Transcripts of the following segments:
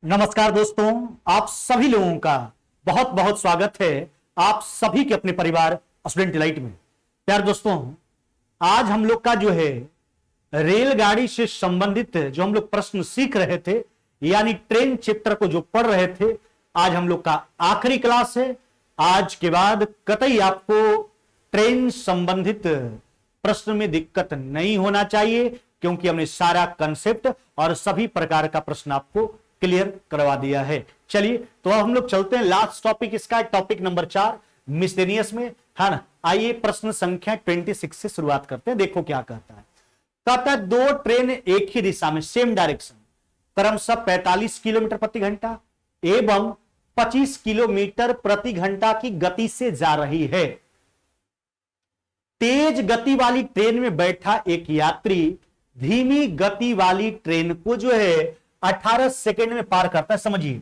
नमस्कार दोस्तों, आप सभी लोगों का बहुत बहुत स्वागत है आप सभी के अपने परिवार स्टूडेंट डिलाइट में। प्यार दोस्तों, आज हम लोग का जो है रेलगाड़ी से संबंधित जो हम लोग प्रश्न सीख रहे थे, यानी ट्रेन चैप्टर को जो पढ़ रहे थे, आज हम लोग का आखिरी क्लास है। आज के बाद कतई आपको ट्रेन संबंधित प्रश्न में दिक्कत नहीं होना चाहिए, क्योंकि हमने सारा कंसेप्ट और सभी प्रकार का प्रश्न आपको क्लियर करवा दिया है। चलिए तो अब हम लोग चलते हैं लास्ट टॉपिक, इसका टॉपिक नंबर 4 मिसलेनियस में, है ना। आइए प्रश्न संख्या 26 से शुरुआत करते हैं। देखो क्या कहता है। कहता है दो ट्रेन एक ही दिशा में सेम डायरेक्शन क्रमशः 45 किलोमीटर प्रति घंटा एवं 25 किलोमीटर प्रति घंटा की गति से जा रही है। तेज गति वाली ट्रेन में बैठा एक यात्री धीमी गति वाली ट्रेन को जो है 18 सेकेंड में पार करता है। समझिए,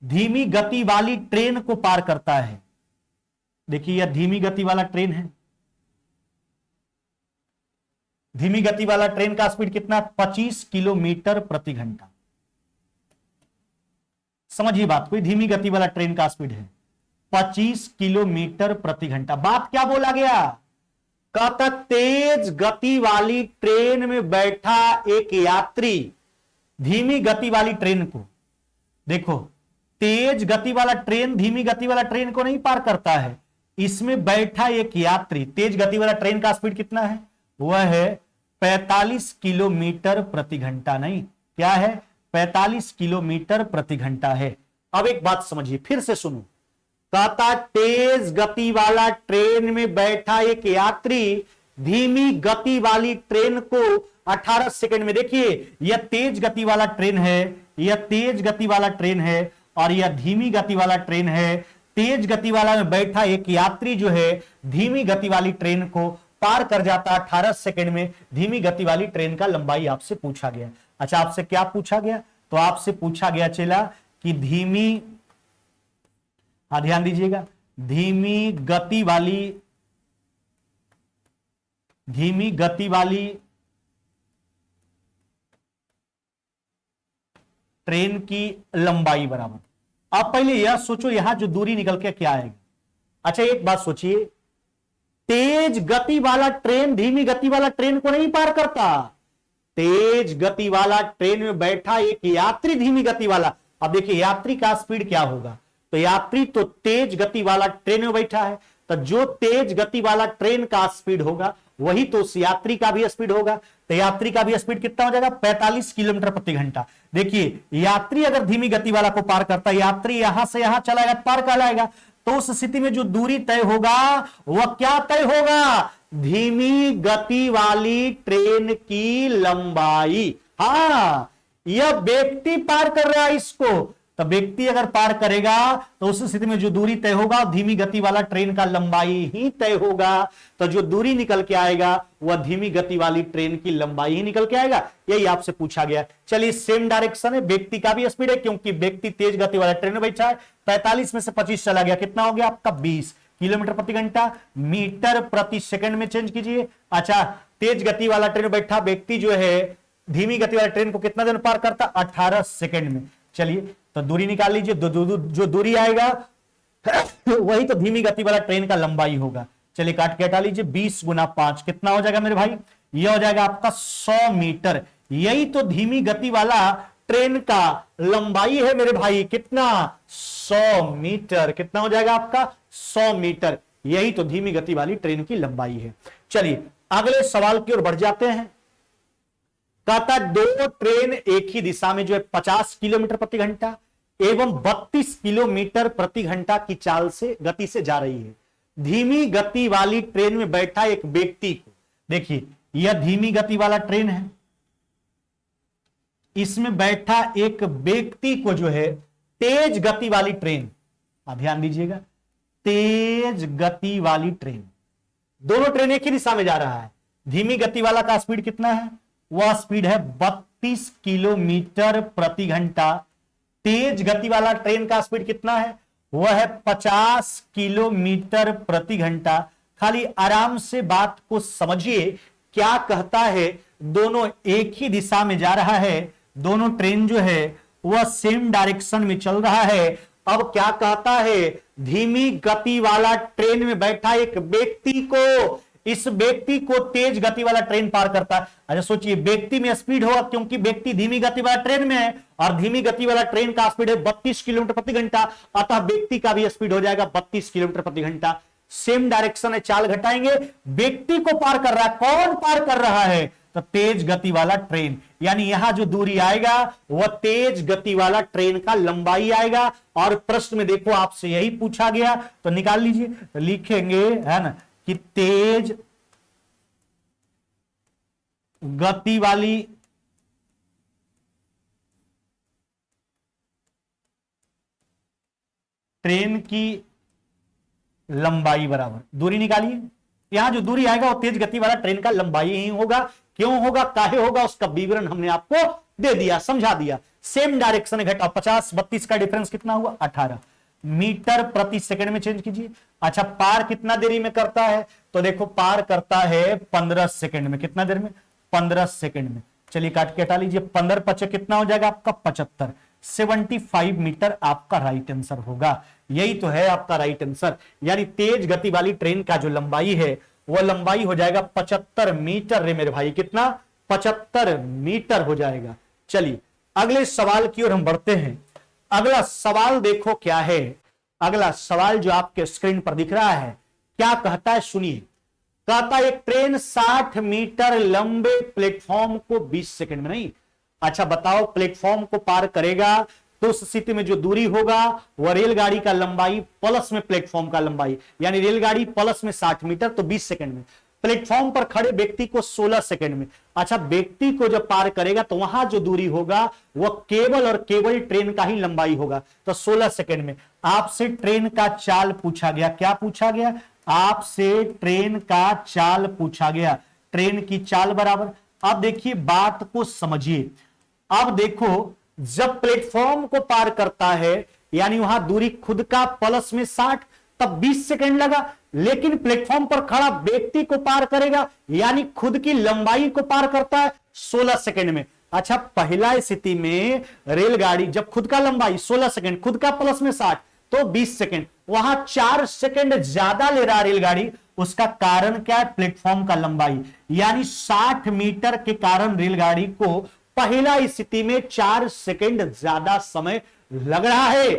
धीमी गति वाली ट्रेन को पार करता है। देखिए यह धीमी गति वाला ट्रेन है। धीमी गति वाला ट्रेन का स्पीड कितना? 25 किलोमीटर प्रति घंटा। समझिए बात, कोई धीमी गति वाला ट्रेन का स्पीड है 25 किलोमीटर प्रति घंटा। बात क्या बोला गया? कहता तेज गति वाली ट्रेन में बैठा एक यात्री धीमी गति वाली ट्रेन को, देखो तेज गति वाला ट्रेन धीमी गति वाला ट्रेन को नहीं पार करता है, इसमें बैठा एक यात्री। तेज गति वाला ट्रेन का स्पीड कितना है? वह है 45 किलोमीटर प्रति घंटा। नहीं, क्या है? 45 किलोमीटर प्रति घंटा है। अब एक बात समझिए, फिर से सुनो। कहता तेज गति वाला ट्रेन में बैठा एक यात्री धीमी गति वाली ट्रेन को 18 सेकंड में, देखिए यह तेज गति वाला ट्रेन है, यह तेज गति वाला ट्रेन है और यह धीमी गति वाला ट्रेन है। तेज गति वाला में बैठा एक यात्री जो है धीमी गति वाली ट्रेन को पार कर जाता 18 सेकंड में। धीमी गति वाली ट्रेन का लंबाई आपसे पूछा गया। अच्छा, आपसे क्या पूछा गया? तो आपसे पूछा गया चला कि धीमी, ध्यान दीजिएगा, धीमी गति वाली ट्रेन की लंबाई बराबर। अब पहले यह सोचो यहां जो दूरी निकल के क्या आएगा। अच्छा एक बात सोचिए, तेज गति वाला ट्रेन धीमी गति वाला ट्रेन को नहीं पार करता। तेज गति वाला ट्रेन में बैठा एक यात्री धीमी गति वाला। अब देखिए यात्री का स्पीड क्या होगा, तो यात्री तो तेज गति वाला ट्रेन में बैठा है, तो जो तेज गति वाला ट्रेन का स्पीड होगा वही तो उस यात्री का भी स्पीड होगा। तो यात्री का भी स्पीड कितना हो जाएगा? 45 किलोमीटर प्रति घंटा। देखिए यात्री अगर धीमी गति वाला को पार करता है, यात्री यहां से यहां चला जाएगा, पार कहलाएगा, तो उस स्थिति में जो दूरी तय होगा वह क्या तय होगा? धीमी गति वाली ट्रेन की लंबाई। हाँ, यह व्यक्ति पार कर रहा है इसको, तो व्यक्ति अगर पार करेगा तो उस स्थिति में जो दूरी तय होगा धीमी गति वाला ट्रेन का लंबाई ही तय होगा। तो जो दूरी निकल के आएगा वह धीमी गति वाली ट्रेन की लंबाई ही निकल के आएगा। यही आपसे पूछा गया। चलिए सेम डायरेक्शन है, व्यक्ति का भी स्पीड है, क्योंकि व्यक्ति तेज गति वाला ट्रेन में बैठा है। 45 में से 25 चला गया, कितना हो गया आपका? 20 किलोमीटर प्रति घंटा। मीटर प्रति सेकंड में चेंज कीजिए। अच्छा, तेज गति वाला ट्रेन में बैठा व्यक्ति जो है धीमी गति वाला ट्रेन को कितना देर पार करता? 18 सेकंड में। चलिए तो दूरी निकाल लीजिए, जो दूरी आएगा वही तो धीमी गति वाला ट्रेन का लंबाई होगा। चलिए काट के हटा लीजिए, 20 गुना 5 कितना हो जाएगा मेरे भाई? यह हो जाएगा आपका 100 मीटर। यही तो धीमी गति वाला ट्रेन का लंबाई है मेरे भाई। कितना? 100 मीटर। कितना हो जाएगा आपका? 100 मीटर। यही तो धीमी गति वाली ट्रेन की लंबाई है। चलिए अगले सवाल की ओर बढ़ जाते हैं। कहता दो ट्रेन एक ही दिशा में जो है 50 किलोमीटर प्रति घंटा एवं 32 किलोमीटर प्रति घंटा की चाल से गति से जा रही है। धीमी गति वाली ट्रेन में बैठा एक व्यक्ति को, देखिए यह धीमी गति वाला ट्रेन है, इसमें बैठा एक व्यक्ति को जो है तेज गति वाली ट्रेन, ध्यान दीजिएगा, तेज गति वाली ट्रेन, दोनों ट्रेन एक ही दिशा में जा रहा है। धीमी गति वाला का स्पीड कितना है? वह स्पीड है 32 किलोमीटर प्रति घंटा। तेज गति वाला ट्रेन का स्पीड कितना है? वह है 50 किलोमीटर प्रति घंटा। खाली आराम से बात को समझिए, क्या कहता है? दोनों एक ही दिशा में जा रहा है, दोनों ट्रेन जो है वह सेम डायरेक्शन में चल रहा है। अब क्या कहता है, धीमी गति वाला ट्रेन में बैठा एक व्यक्ति को, इस व्यक्ति को तेज गति वाला ट्रेन पार करता है। अच्छा सोचिए, व्यक्ति में स्पीड होगा क्योंकि व्यक्ति धीमी गति वाला ट्रेन में है और धीमी गति वाला ट्रेन का स्पीड है 32 किलोमीटर प्रति घंटा, अतः व्यक्ति का भी स्पीड हो जाएगा 32 किलोमीटर प्रति घंटा। सेम डायरेक्शन है, चाल घटाएंगे, व्यक्ति को पार कर रहा है, कौन पार कर रहा है, तो तेज गति वाला ट्रेन, यानी यहां जो दूरी आएगा वह तेज गति वाला ट्रेन का लंबाई आएगा। और प्रश्न में देखो आपसे यही पूछा गया, तो निकाल लीजिए, तो लिखेंगे है ना कि तेज गति वाली ट्रेन की लंबाई बराबर दूरी निकालिए। यहां जो दूरी आएगा वो तेज गति वाला ट्रेन का लंबाई ही होगा। क्यों होगा, काहे होगा, उसका विवरण हमने आपको दे दिया, समझा दिया। सेम डायरेक्शन घटा, 50 32 का डिफरेंस कितना हुआ, 18 मीटर प्रति सेकंड में चेंज कीजिए। अच्छा पार कितना देरी में करता है, तो देखो पार करता है 15 सेकंड में। कितना देर में, 15 सेकंड में। चलिए काट के हटा लीजिए, 15 पचे कितना हो जाएगा आपका 75, 75 मीटर आपका राइट आंसर होगा। यही तो है आपका राइट आंसर, यानी तेज गति वाली ट्रेन का जो लंबाई है वह लंबाई हो जाएगा 75 मीटर रे मेरे भाई, कितना, 75 मीटर हो जाएगा। चलिए अगले सवाल की ओर हम बढ़ते हैं। अगला सवाल देखो क्या है, अगला सवाल जो आपके स्क्रीन पर दिख रहा है क्या कहता है, सुनिए। कहता है एक ट्रेन 60 मीटर लंबे प्लेटफॉर्म को 20 सेकंड में, नहीं, अच्छा बताओ प्लेटफॉर्म को पार करेगा तो उस स्थिति में जो दूरी होगा वह रेलगाड़ी का लंबाई प्लस में प्लेटफॉर्म का लंबाई, यानी रेलगाड़ी प्लस में 60 मीटर तो 20 सेकंड में, प्लेटफॉर्म पर खड़े व्यक्ति को 16 सेकंड में। अच्छा व्यक्ति को जब पार करेगा तो वहां जो दूरी होगा वह केवल और केवल ट्रेन का ही लंबाई होगा, तो 16 सेकंड में। आपसे ट्रेन का चाल पूछा गया, क्या पूछा गया, आपसे ट्रेन का चाल पूछा गया, ट्रेन की चाल बराबर। अब देखिए बात को समझिए, अब देखो जब प्लेटफॉर्म को पार करता है यानी वहां दूरी खुद का प्लस में 60 तब 20 सेकंड लगा, लेकिन प्लेटफॉर्म पर खड़ा व्यक्ति को पार करेगा यानी खुद की लंबाई को पार करता है 16 सेकंड में। अच्छा पहला स्थिति में रेलगाड़ी जब खुद का लंबाई 16 सेकंड, खुद का प्लस में 60 तो 20 सेकंड, वहां 4 सेकंड ज्यादा ले रहा रेलगाड़ी, उसका कारण क्या है, प्लेटफॉर्म का लंबाई, यानी 60 मीटर के कारण रेलगाड़ी को पहला स्थिति में 4 सेकंड ज्यादा समय लग रहा है।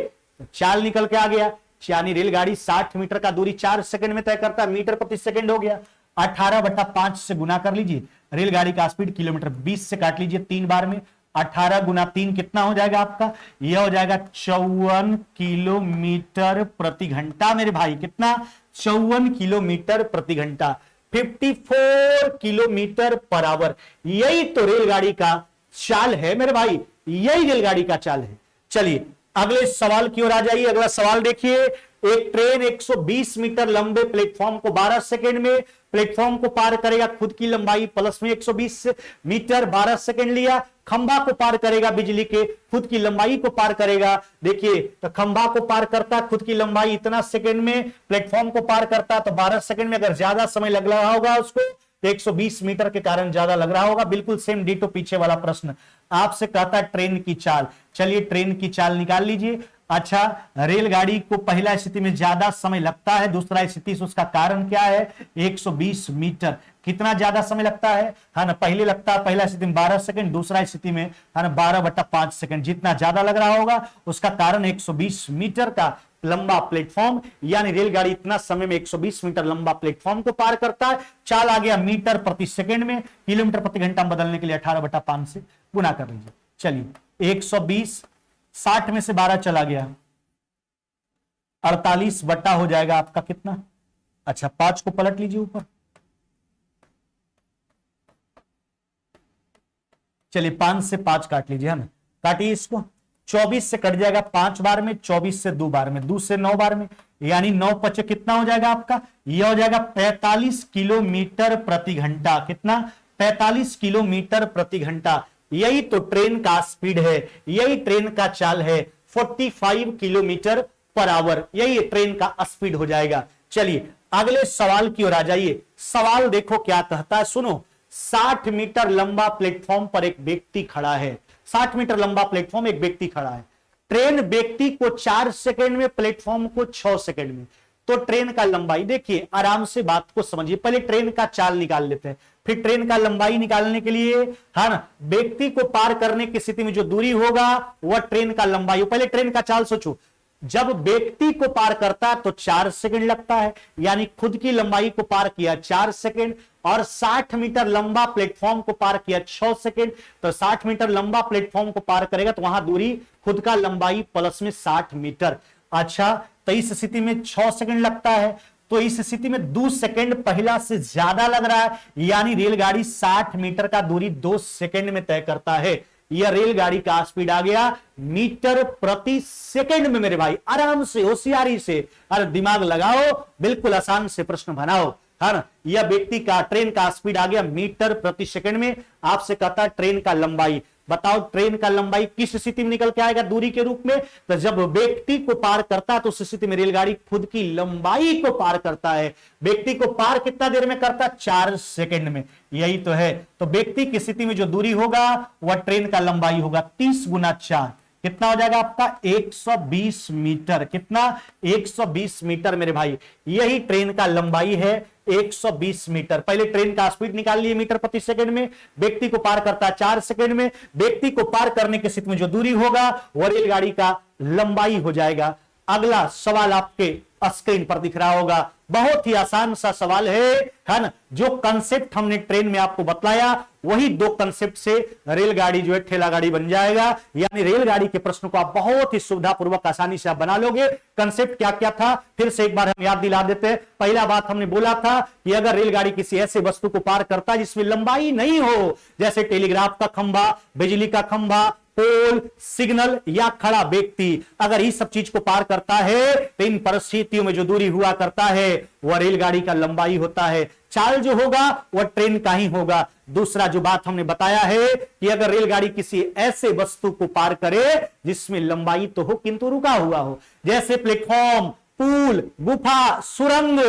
चाल निकल के आ गया, यानी रेलगाड़ी 60 मीटर का दूरी 4 सेकंड में तय करता है, मीटर प्रति सेकंड हो गया। 18/5 से गुना कर लीजिए, रेलगाड़ी का स्पीड किलोमीटर, 20 से काट लीजिए 3 बार में, 18 गुना 3 कितना हो जाएगा आपका, यह हो जाएगा 54 किलोमीटर प्रति घंटा मेरे भाई, कितना, 54 किलोमीटर प्रति घंटा, 54 किलोमीटर पर आवर। यही तो रेलगाड़ी का चाल है मेरे भाई, यही रेलगाड़ी का चाल है। चलिए अगले सवाल की ओर आ जाइए। अगला सवाल देखिए, एक ट्रेन 120 मीटर लंबे प्लेटफॉर्म को 12 सेकंड में प्लेटफॉर्म को पार करेगा, खुद की लंबाई प्लस में 120 मीटर 12 सेकंड लिया, खंभा को पार करेगा बिजली के, खुद की लंबाई को पार करेगा। देखिए तो खंभा को पार करता, खुद की लंबाई इतना सेकंड में, प्लेटफॉर्म को पार करता तो 12 सेकंड में, अगर ज्यादा समय लग रहा होगा उसको तो 120 मीटर के कारण ज्यादा लग रहा होगा। बिल्कुल सेम डिटो पीछे वाला प्रश्न आपसे कहता है ट्रेन की चाल। चलिए ट्रेन की चाल निकाल लीजिए। अच्छा रेलगाड़ी को पहला स्थिति में ज्यादा समय लगता है, दूसरा स्थिति से उसका कारण क्या है, 120 मीटर, कितना ज्यादा समय लगता है ना, पहले लगता है पहला स्थिति में 12 सेकंड, दूसरा स्थिति में है ना 12/5 सेकंड, जितना ज्यादा लग रहा होगा उसका कारण 120 मीटर का लंबा प्लेटफॉर्म, यानी रेलगाड़ी इतना समय में 120 मीटर लंबा प्लेटफॉर्म को पार करता है। चाल आ गया मीटर प्रति सेकंड में, किलोमीटर प्रति घंटा बदलने के लिए 18/5 से गुना कर लीजिए। चलिए 120, 60 में से 12 चला गया, 48 बट्टा हो जाएगा आपका कितना, अच्छा 5 को पलट लीजिए ऊपर, चलिए 5 से 5 काट लीजिए, है ना, काटिए इसको, 24 से कट जाएगा 5 बार में, 24 से 2 बार में, 2 से 9 बार में, यानी 9 पचे कितना हो जाएगा आपका, यह हो जाएगा 45 किलोमीटर प्रति घंटा, कितना, 45 किलोमीटर प्रति घंटा। यही तो ट्रेन का स्पीड है, यही ट्रेन का चाल है, 45 किलोमीटर पर आवर, यही ट्रेन का स्पीड हो जाएगा। चलिए अगले सवाल की ओर आ जाइए। सवाल देखो क्या कहता है, सुनो। 60 मीटर लंबा प्लेटफॉर्म पर एक व्यक्ति खड़ा है, 60 मीटर लंबा प्लेटफॉर्म, एक व्यक्ति खड़ा है, ट्रेन व्यक्ति को 4 सेकंड में, प्लेटफॉर्म को 6 सेकंड में, तो ट्रेन का लंबाई, देखिए आराम से बात को समझिए, पहले ट्रेन का चाल निकाल लेते हैं, फिर ट्रेन का लंबाई निकालने के लिए, है ना, व्यक्ति को पार करने की स्थिति में जो दूरी होगा वह ट्रेन का लंबाई। पहले ट्रेन का चाल सोचो, जब व्यक्ति को पार करता है तो 4 सेकंड लगता है, यानी खुद की लंबाई को पार किया 4 सेकंड, और 60 मीटर लंबा प्लेटफॉर्म को पार किया 6 सेकंड, तो 60 मीटर लंबा प्लेटफॉर्म को पार करेगा तो वहां दूरी खुद का लंबाई प्लस में 60 मीटर। अच्छा, तो इस स्थिति में 6 सेकंड लगता है, तो इस स्थिति में 2 सेकंड पहला से ज्यादा लग रहा है, यानी रेलगाड़ी 60 मीटर का दूरी 2 सेकंड में तय करता है। यह रेलगाड़ी का स्पीड आ गया मीटर प्रति सेकंड में। मेरे भाई आराम से, होशियारी से, अरे दिमाग लगाओ, बिल्कुल आसान से प्रश्न बनाओ, है ना। यह व्यक्ति का, ट्रेन का स्पीड आ गया मीटर प्रति सेकंड में। आपसे कहता है ट्रेन का लंबाई बताओ, ट्रेन का लंबाई किस स्थिति में निकल के आएगा दूरी के रूप में, तो जब व्यक्ति को पार करता है तो उस स्थिति में रेलगाड़ी खुद की लंबाई को पार करता है। व्यक्ति को पार कितना देर में करता है? 4 सेकंड में, यही तो है। तो व्यक्ति की स्थिति में जो दूरी होगा वह ट्रेन का लंबाई होगा 30 गुना 4, कितना हो जाएगा आपका? 120 मीटर। कितना? 120 मीटर मेरे भाई, यही ट्रेन का लंबाई है, 120 मीटर। पहले ट्रेन का स्पीड निकाल लिए मीटर प्रति सेकंड में, व्यक्ति को पार करता है 4 सेकंड में, व्यक्ति को पार करने की स्थिति में जो दूरी होगा वह रेलगाड़ी का लंबाई हो जाएगा। अगला सवाल आपके स्क्रीन पर दिख रहा होगा, बहुत ही आसान सा सवाल है ना। जो कंसेप्ट हमने ट्रेन में आपको बतलाया वही 2 कंसेप्ट से रेलगाड़ी जो है ठेला गाड़ी बन जाएगा, यानी रेलगाड़ी के प्रश्न को आप बहुत ही सुविधापूर्वक आसानी से आप बना लोगे। कंसेप्ट क्या क्या था फिर से एक बार हम याद दिला देते हैं। पहला बात हमने बोला था कि अगर रेलगाड़ी किसी ऐसे वस्तु को पार करता है जिसमें लंबाई नहीं हो, जैसे टेलीग्राफ का खंभा, बिजली का खंभा, पोल, सिग्नल या खड़ा व्यक्ति, अगर इस सब चीज को पार करता है तो इन परिस्थितियों में जो दूरी हुआ करता है वह रेलगाड़ी का लंबाई होता है। चाल जो होगा वह ट्रेन का ही होगा। दूसरा जो बात हमने बताया है कि अगर रेलगाड़ी किसी ऐसे वस्तु को पार करे जिसमें लंबाई तो हो किंतु रुका हुआ हो, जैसे प्लेटफॉर्म, पुल, गुफा, सुरंग,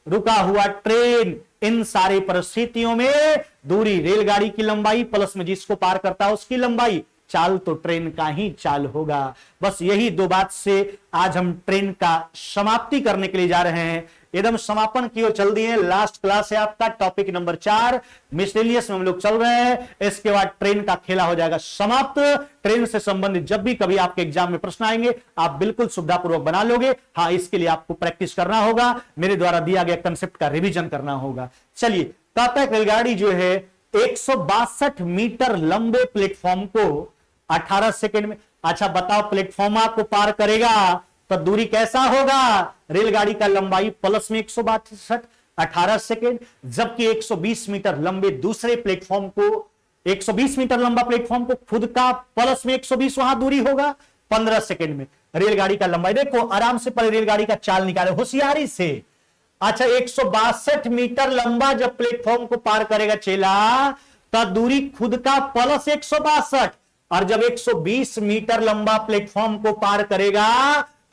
रुका हुआ ट्रेन, इन सारे परिस्थितियों में दूरी रेलगाड़ी की लंबाई प्लस में जिसको पार करता है उसकी लंबाई, चाल तो ट्रेन का ही चाल होगा। बस यही 2 बात से आज हम ट्रेन का समाप्ति करने के लिए जा रहे हैं, एकदम समापन की ओर चल दिए। लास्ट क्लास है आपका, टॉपिक नंबर 4 मिसलेनियस में हम लोग चल रहे हैं। इसके बाद ट्रेन का खेला हो जाएगा समाप्त। ट्रेन से संबंधित जब भी कभी आपके एग्जाम में प्रश्न आएंगे आप बिल्कुल सुविधापूर्वक बना लोगे। हाँ, इसके लिए आपको प्रैक्टिस करना होगा, मेरे द्वारा दिया गया कंसेप्ट का रिवीजन करना होगा। चलिए, तब तक रेलगाड़ी जो है 162 मीटर लंबे प्लेटफॉर्म को 18 सेकंड में, अच्छा बताओ प्लेटफॉर्म को पार करेगा तो दूरी कैसा होगा? रेलगाड़ी का लंबाई प्लस में 162 18 सेकंड, जबकि 120 मीटर लंबे दूसरे प्लेटफॉर्म को, 120 मीटर लंबा प्लेटफॉर्म को खुद का प्लस में 120 वहां दूरी होगा 15 सेकंड में। रेलगाड़ी का लंबाई देखो, आराम से पहले रेलगाड़ी का चाल निकाले होशियारी से। अच्छा, 162 मीटर लंबा जब प्लेटफॉर्म को पार करेगा चेला, तो दूरी खुद का प्लस 162, और जब 120 मीटर लंबा प्लेटफॉर्म को पार करेगा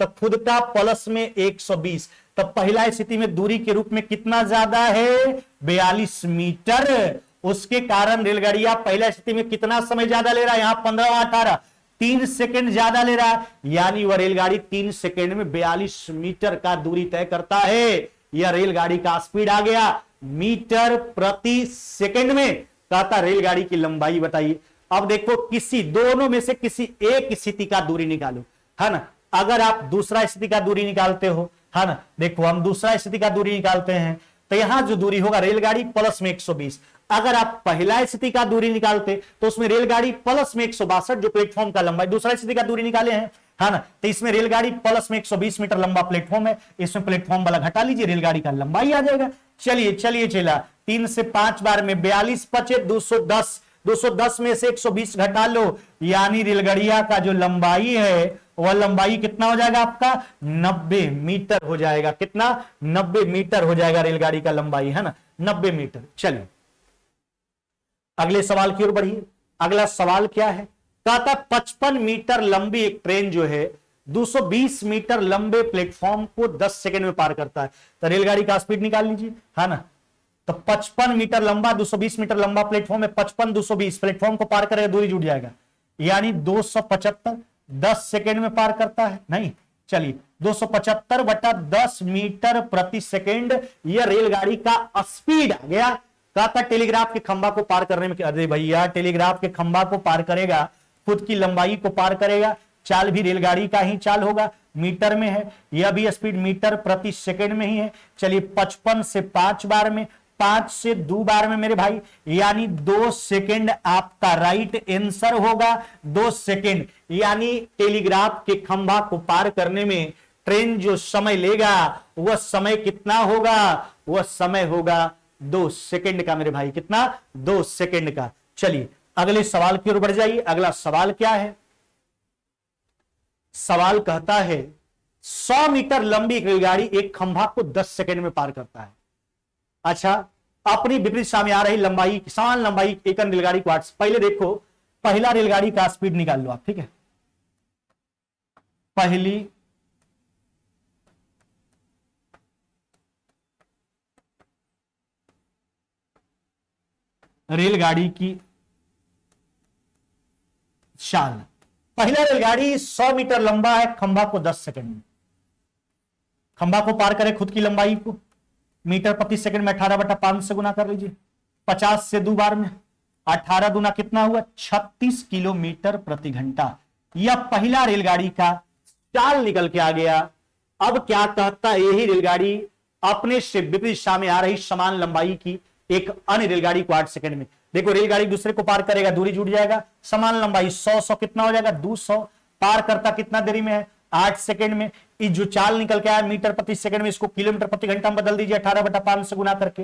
तो खुद का प्लस में 120, तो पहला स्थिति में दूरी के रूप में कितना ज्यादा है? 42 मीटर। उसके कारण रेलगाड़ियां पहला स्थिति में कितना समय ज्यादा ले रहा है? यहां 15 18 3 सेकंड ज्यादा ले रहा है, यानी वह रेलगाड़ी 3 सेकंड में 42 मीटर का दूरी तय करता है। यह रेलगाड़ी का स्पीड आ गया मीटर प्रति सेकंड में। कहता रेलगाड़ी की लंबाई बताइए। अब देखो, किसी दोनों में से किसी एक स्थिति का दूरी निकालो, है ना। अगर आप दूसरा स्थिति का दूरी निकालते हो, है ना, देखो हम दूसरा स्थिति का दूरी निकालते हैं तो यहां जो दूरी होगा रेलगाड़ी प्लस में 120। अगर आप पहला स्थिति का दूरी निकालते तो उसमें रेलगाड़ी प्लस में 162 जो प्लेटफॉर्म का लंबाई, दूसरा स्थिति का दूरी निकाले हैं, है ना, तो इसमें रेलगाड़ी प्लस में 120 मीटर लंबा प्लेटफॉर्म है, इसमें प्लेटफॉर्म वाला घटा लीजिए, रेलगाड़ी का लंबाई आ जाएगा। चलिए चलिए चला, 3 से 5 बार में 42 बचे 210, 210 में से 120 घटा लो, यानी रेलगाड़िया का जो लंबाई है वह लंबाई कितना हो जाएगा आपका? 90 मीटर हो जाएगा। कितना? 90 मीटर हो जाएगा रेलगाड़ी का लंबाई, है ना, 90 मीटर। चलिए अगले सवाल की ओर बढ़िए। अगला सवाल क्या है? कहता 55 मीटर लंबी एक ट्रेन जो है 220 मीटर लंबे प्लेटफॉर्म को 10 सेकंड में पार करता है, तो रेलगाड़ी का स्पीड निकाल लीजिए, है ना। तो 55 मीटर लंबा 220 मीटर लंबा प्लेटफॉर्म है, 55 220 प्लेटफॉर्म को पार करेगा दूरी जुड़ जाएगा, यानी 275 10 सेकेंड में पार करता है, नहीं चलिए 275 बटा 10 मीटर प्रति सेकेंड यह रेलगाड़ी का स्पीड आ गया। कहा था टेलीग्राफ के खंभा को पार करने में, अरे भैया टेलीग्राफ के खंभा को पार करेगा, खुद की लंबाई को पार करेगा, चाल भी रेलगाड़ी का ही चाल होगा, मीटर में है, यह भी स्पीड मीटर प्रति सेकंड में ही है। चलिए 55 से 5 बार में, 5 से 2 बार में मेरे भाई, यानी 2 सेकंड आपका राइट आंसर होगा। 2 सेकंड यानी टेलीग्राफ के खंभा को पार करने में ट्रेन जो समय लेगा वह समय कितना होगा, वह समय होगा 2 सेकंड का मेरे भाई, कितना 2 सेकंड का। चलिए अगले सवाल की ओर बढ़ जाइए। अगला सवाल क्या है, सवाल कहता है 100 मीटर लंबी एक रेलगाड़ी एक खंभा को 10 सेकंड में पार करता है। अच्छा, अपनी विपरीत दिशा में आ रही लंबाई, समान लंबाई एक अन्य रेलगाड़ी को 8, पहले देखो पहला रेलगाड़ी का स्पीड निकाल लो आप, ठीक है। पहली रेलगाड़ी की चाल, पहला रेलगाड़ी 100 मीटर लंबा है, खंभा को 10 सेकंड में, खंभा को पार करे खुद की लंबाई को, मीटर प्रति सेकंड में 18 बटा 5 से गुना कर लीजिए, 50 से 2 बार में, 18 दूना कितना हुआ 36 किलोमीटर प्रति घंटा। यह पहला रेलगाड़ी का चाल निकल के आ गया। अब क्या कहता है, यही रेलगाड़ी अपने से विपरीत दिशा में आ रही समान लंबाई की एक अन्य रेलगाड़ी को 8 सेकंड में, देखो रेलगाड़ी दूसरे को पार करेगा, दूरी जुड़ जाएगा, समान लंबाई 100 कितना हो जाएगा 200, पार करता कितना देरी में है 8 सेकंड में। इस जो चाल निकल के आया मीटर प्रति सेकंड में, इसको किलोमीटर प्रति घंटा में बदल दीजिए 18 बटा 5 से गुना करके।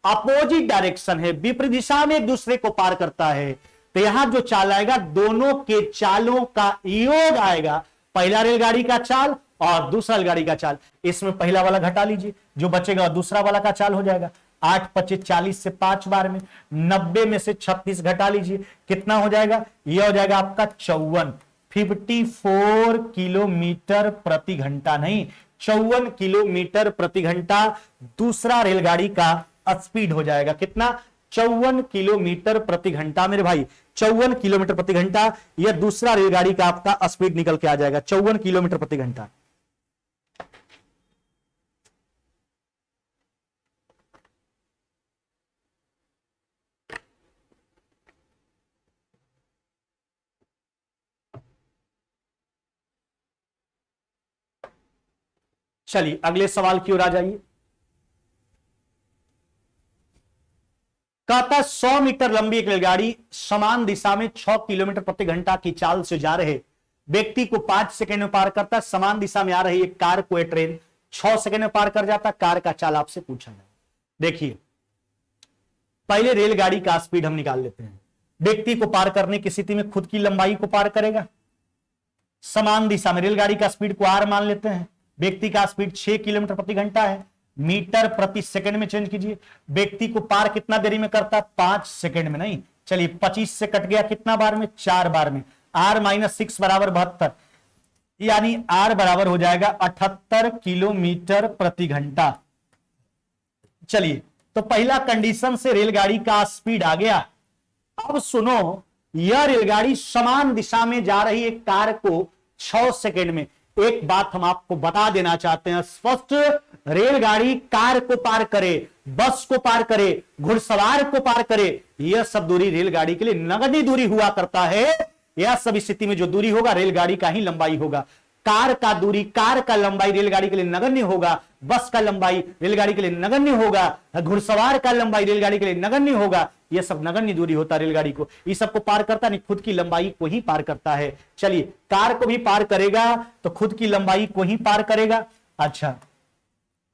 अपोजिट डायरेक्शन है, विपरीत दिशा में एक दूसरे को पार करता है, तो यहां जो चाल आएगा दोनों के चालों का योग आएगा, पहला रेलगाड़ी का चाल और दूसरा रेलगाड़ी का चाल। इसमें पहला वाला घटा लीजिए, जो बचेगा दूसरा वाला का चाल हो जाएगा। 8 25 40 से 5 बार में, 90 में से 36 घटा लीजिए, कितना हो जाएगा, यह हो जाएगा आपका 54 किलोमीटर प्रति घंटा, नहीं 54 किलोमीटर प्रति घंटा दूसरा रेलगाड़ी का स्पीड हो जाएगा, कितना 54 किलोमीटर प्रति घंटा मेरे भाई, 54 किलोमीटर प्रति घंटा यह दूसरा रेलगाड़ी का आपका स्पीड निकल के आ जाएगा, 54 किलोमीटर प्रति घंटा। चलिए अगले सवाल की ओर आ जाइए। कहता 100 मीटर लंबी एक रेलगाड़ी समान दिशा में 6 किलोमीटर प्रति घंटा की चाल से जा रहे व्यक्ति को 5 सेकंड में पार करता है। समान दिशा में आ रही एक कार को ट्रेन 6 सेकंड में पार कर जाता। कार का चाल आपसे पूछा जाए। देखिए पहले रेलगाड़ी का स्पीड हम निकाल लेते हैं। व्यक्ति को पार करने की स्थिति में खुद की लंबाई को पार करेगा। समान दिशा में रेलगाड़ी का स्पीड को आर मान लेते हैं। व्यक्ति का स्पीड 6 किलोमीटर प्रति घंटा है, मीटर प्रति सेकंड में चेंज कीजिए। व्यक्ति को पार कितना देरी में करता है 5 सेकंड में, नहीं चलिए 25 से कट गया कितना बार में 4 बार में। आर माइनस 6 बराबर 72, यानी आर बराबर हो जाएगा 78 किलोमीटर प्रति घंटा। चलिए तो पहला कंडीशन से रेलगाड़ी का स्पीड आ गया। अब सुनो, यह रेलगाड़ी समान दिशा में जा रही एक कार को 6 सेकंड में। एक बात हम आपको बता देना चाहते हैं स्पष्ट, रेलगाड़ी कार को पार करे, बस को पार करे, घुड़सवार को पार करे, यह सब दूरी रेलगाड़ी के लिए नगदी दूरी हुआ करता है। यह सब स्थिति में जो दूरी होगा रेलगाड़ी का ही लंबाई होगा। कार का दूरी, कार का लंबाई रेलगाड़ी के लिए नगण्य होगा, बस का लंबाई रेलगाड़ी के लिए नगण्य होगा, घुड़सवार का लंबाई रेलगाड़ी के लिए नगण्य होगा। यह सब नगण्य दूरी होता है रेलगाड़ी को, इस सब को पार करता नहीं, खुद की लंबाई को ही पार करता है। चलिए कार को भी पार करेगा तो खुद की लंबाई को ही पार करेगा। अच्छा,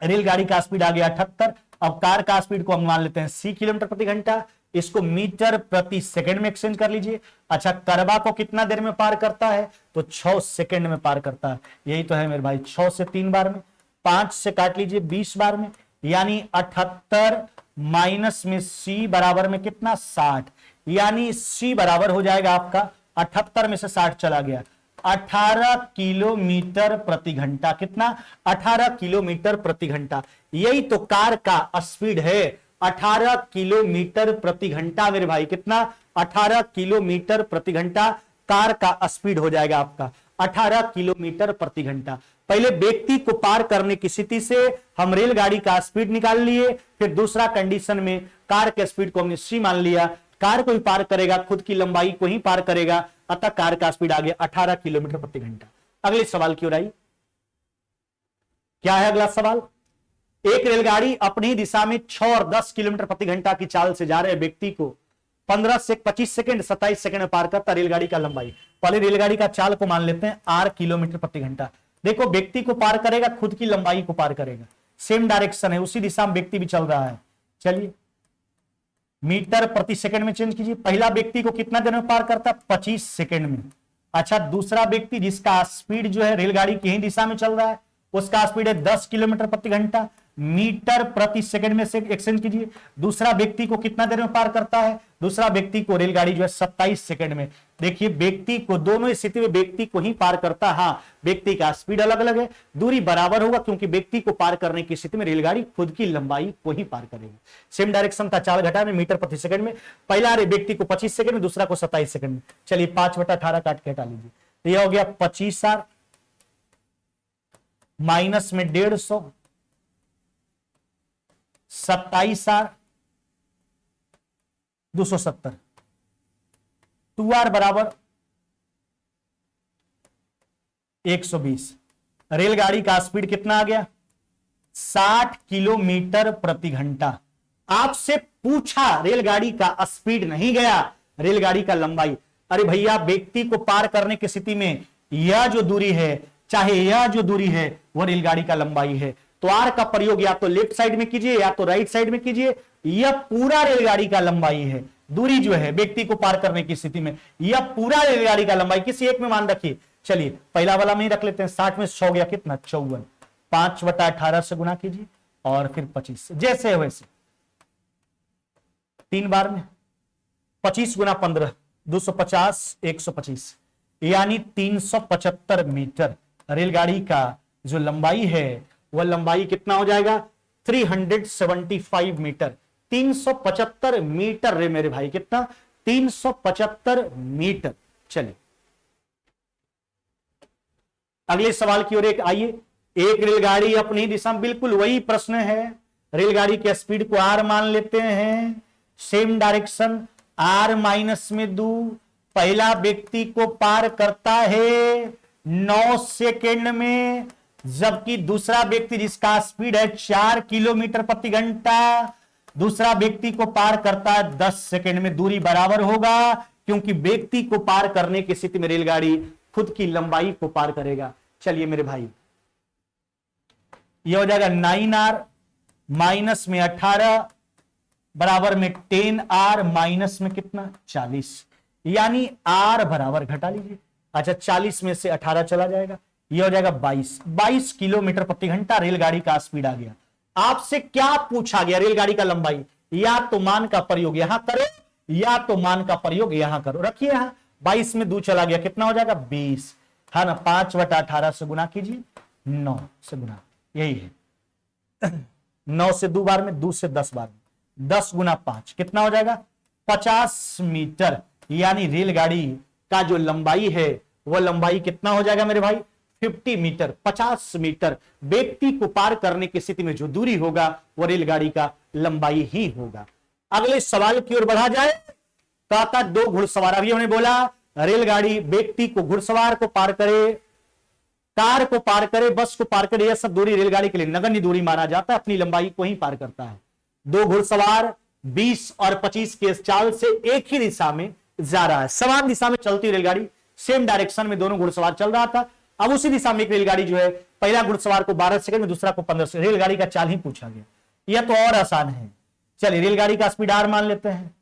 रेलगाड़ी का स्पीड आ गया 78। अब कार का स्पीड को हम मान लेते हैं 80 किलोमीटर प्रति घंटा, इसको मीटर प्रति सेकंड में एक्सचेंज कर लीजिए। अच्छा, करबा को कितना देर में पार करता है तो 6 सेकंड में पार करता है। यही तो है मेरे भाई, 6 से 3 बार में, 5 से काट लीजिए 20 बार में, यानी 78 माइनस में सी बराबर में कितना 60, यानी सी बराबर हो जाएगा आपका 78 में से 60 चला गया 18 किलोमीटर प्रति घंटा। कितना 18 किलोमीटर प्रति घंटा। यही तो कार का स्पीड है, 18 किलोमीटर प्रति घंटा मेरे भाई। कितना 18 किलोमीटर प्रति घंटा कार का स्पीड हो जाएगा आपका 18 किलोमीटर प्रति घंटा। पहले व्यक्ति को पार करने की स्थिति से हम रेलगाड़ी का स्पीड निकाल लिए, फिर दूसरा कंडीशन में कार के स्पीड को हमने सी मान लिया, कार को ही पार करेगा, खुद की लंबाई को ही पार करेगा, अतः कार का स्पीड आ गया 18 किलोमीटर प्रति घंटा। अगले सवाल की ओर आई, क्या है अगला सवाल? एक रेलगाड़ी अपनी दिशा में 6 और 10 किलोमीटर प्रति घंटा की चाल से जा रहे व्यक्ति को 15 से 25 सेकंड 27 सेकंड में पार करता। रेलगाड़ी का लंबाई, पहले रेलगाड़ी का चाल को मान लेते हैं आर किलोमीटर प्रति घंटा। देखो व्यक्ति को पार करेगा, खुद की लंबाई को पार करेगा, सेम डायरेक्शन है, उसी दिशा में व्यक्ति भी चल रहा है। चलिए मीटर प्रति सेकंड में चेंज कीजिए। पहला व्यक्ति को कितना देर में पार करता? 25 सेकंड में। अच्छा, दूसरा व्यक्ति जिसका स्पीड जो है रेलगाड़ी की ही दिशा में चल रहा है, उसका स्पीड है 10 किलोमीटर प्रति घंटा। मीटर प्रति सेकंड में से एक्सचेंज कीजिए। दूसरा व्यक्ति को कितना देर में पार करता है? दूसरा व्यक्ति को रेलगाड़ी जो है 27 सेकंड में। देखिए व्यक्ति को, दोनों स्थिति में व्यक्ति को ही पार करता है। हाँ, व्यक्ति का स्पीड अलग अलग है, दूरी बराबर होगा, क्योंकि व्यक्ति को पार करने की स्थिति में रेलगाड़ी खुद की लंबाई को ही पार करेगी। सेम डायरेक्शन था, चाल घटा में मीटर प्रति सेकंड में। पहला व्यक्ति को 25 सेकंड में, दूसरा को 27 सेकंड में। चलिए 5/18 काट के हटा लीजिए, तो यह हो गया 25 आर माइनस में 150, 27 आर 270, 2 आर बराबर 120। रेलगाड़ी का स्पीड कितना आ गया? 60 किलोमीटर प्रति घंटा। आपसे पूछा, रेलगाड़ी का स्पीड नहीं गया, रेलगाड़ी का लंबाई। अरे भैया, व्यक्ति को पार करने की स्थिति में यह जो दूरी है, चाहे यह जो दूरी है, वह रेलगाड़ी का लंबाई है। तो आर का प्रयोग या तो लेफ्ट साइड में कीजिए या तो राइट साइड में कीजिए। यह पूरा रेलगाड़ी का लंबाई है। दूरी जो है व्यक्ति को पार करने की स्थिति में, यह पूरा रेलगाड़ी का लंबाई, किसी एक में मान रखिए। चलिए पहला वाला में ही रख लेते हैं। 60 में 100 गया कितना? 54। 5/18 से गुना कीजिए और फिर 25 से, जैसे है वैसे 3 बार में। 25 गुना 15 250, 125 यानी 375 मीटर रेलगाड़ी का जो लंबाई है, वह लंबाई कितना हो जाएगा? 375 मीटर। 375 मीटर रे मेरे भाई, कितना? 375 मीटर। चलिए अगले सवाल की ओर एक आइए। एक रेलगाड़ी अपनी दिशा में, बिल्कुल वही प्रश्न है। रेलगाड़ी के स्पीड को आर मान लेते हैं, सेम डायरेक्शन, आर माइनस में 2। पहला व्यक्ति को पार करता है 9 सेकेंड में, जबकि दूसरा व्यक्ति जिसका स्पीड है 4 किलोमीटर प्रति घंटा, दूसरा व्यक्ति को पार करता है 10 सेकेंड में। दूरी बराबर होगा, क्योंकि व्यक्ति को पार करने की स्थिति में रेलगाड़ी खुद की लंबाई को पार करेगा। चलिए मेरे भाई, यह हो जाएगा 9R माइनस में 18 बराबर में 10R माइनस में कितना? 40, यानी R बराबर, घटा लीजिए। अच्छा, 40 में से 18 चला जाएगा, यह हो जाएगा 22 किलोमीटर प्रति घंटा रेलगाड़ी का स्पीड आ गया। आपसे क्या पूछा गया? रेलगाड़ी का लंबाई। या तो मान का प्रयोग यहां करो, या तो मान का प्रयोग यहां करो। रखिए यहां 22 में 2 चला गया, कितना हो जाएगा? 20, है ना। 5/18 से गुना कीजिए, 9 से गुना, यही है। 9 से 2 बार में, 2 से 10 बार में, 10 गुना 5 कितना हो जाएगा? 50 मीटर। यानी रेलगाड़ी का जो लंबाई है, वह लंबाई कितना हो जाएगा मेरे भाई? 50 मीटर। 50 मीटर व्यक्ति को पार करने की स्थिति में जो दूरी होगा, वह रेलगाड़ी का लंबाई ही होगा। अगले सवाल की ओर बढ़ा जाए। तो 2 घुड़सवार, अभी हमने बोला रेलगाड़ी व्यक्ति को, घुड़सवार को पार करे, कार को पार करे, बस को पार करे, यह सब दूरी रेलगाड़ी के लिए नगण्य दूरी माना जाता है, अपनी लंबाई को ही पार करता है। 2 घुड़सवार 20 और 25 के चाल से एक ही दिशा में जा रहा है। समान दिशा में चलती रेलगाड़ी, सेम डायरेक्शन में दोनों घुड़सवार चल रहा था। अब उसी दिशा में एक रेलगाड़ी जो है, पहला घुड़सवार को 12 सेकंड में, दूसरा को 15 सेकंड। रेलगाड़ी का चाल ही पूछा गया, यह तो और आसान है। चलिए रेलगाड़ी का स्पीड आर मान लेते हैं।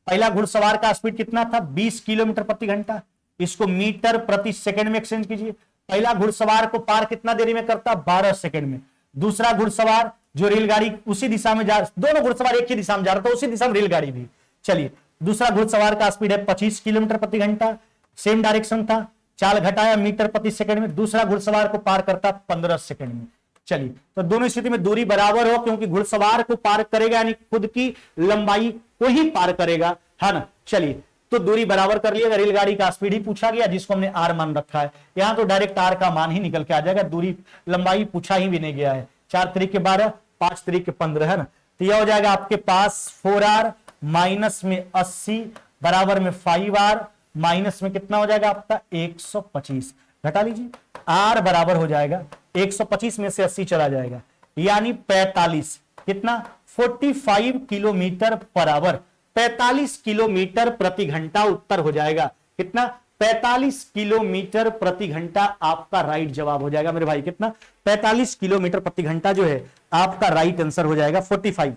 पहला घुड़सवार का स्पीड कितना था? 20 किलोमीटर प्रति घंटा। इसको मीटर प्रति सेकंड में एक्सचेंज कीजिए। पहला घुड़सवार को पार कितना देरी में करता? 12 सेकंड में। दूसरा घुड़सवार जो रेलगाड़ी उसी दिशा में जा, दोनों घुड़सवार एक ही दिशा में जा रहा था, उसी दिशा में रेलगाड़ी भी। चलिए दूसरा घुड़सवार का स्पीड है 25 किलोमीटर प्रति घंटा, सेम डायरेक्शन था, चाल घटाया मीटर प्रति सेकंड में। दूसरा घुड़सवार को पार करता 15 सेकंड में। चलिए तो दोनों स्थिति में दूरी बराबर हो, क्योंकि घुड़सवार को पार करेगा यानी खुद की लंबाई को ही पार करेगा, है ना। चलिए तो दूरी बराबर कर लिएगा, रेलगाड़ी का स्पीड ही पूछा गया जिसको हमने आर मान रखा है, यहां तो डायरेक्ट आर का मान ही निकल के आ जाएगा, दूरी लंबाई पूछा ही भी नहीं गया है। 4 तरीके 12, 5 तरीके 15 है ना, तो यह हो जाएगा आपके पास 4r माइनस में 80 बराबर में 5r माइनस में कितना हो जाएगा आपका 125, घटा लीजिए, r बराबर हो जाएगा 125 में से 80 चला जाएगा यानी 45, कितना 45 किलोमीटर पर आवर, 45 किलोमीटर प्रति घंटा उत्तर हो जाएगा, कितना 45 किलोमीटर प्रति घंटा आपका राइट जवाब हो जाएगा मेरे भाई, कितना 45 किलोमीटर प्रति घंटा जो है आपका राइट आंसर हो जाएगा 45।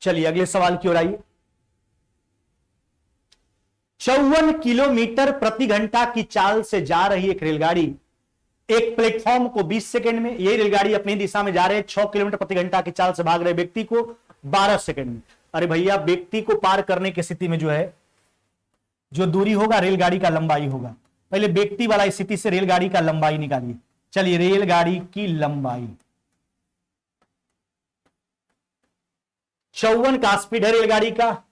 चलिए अगले सवाल की ओर आइए। 54 किलोमीटर प्रति घंटा की चाल से जा रही एक रेलगाड़ी एक प्लेटफॉर्म को 20 सेकंड में, यही रेलगाड़ी अपनी दिशा में जा रहे 6 किलोमीटर प्रति घंटा की चाल से भाग रहे व्यक्ति को 12 सेकंड में। अरे भैया व्यक्ति को पार करने की स्थिति में जो है जो दूरी होगा रेलगाड़ी का लंबाई होगा, पहले व्यक्ति वाला स्थिति से रेलगाड़ी का लंबाई निकालिए। चलिए रेलगाड़ी की लंबाई 54 का स्पीड है रेलगाड़ी का,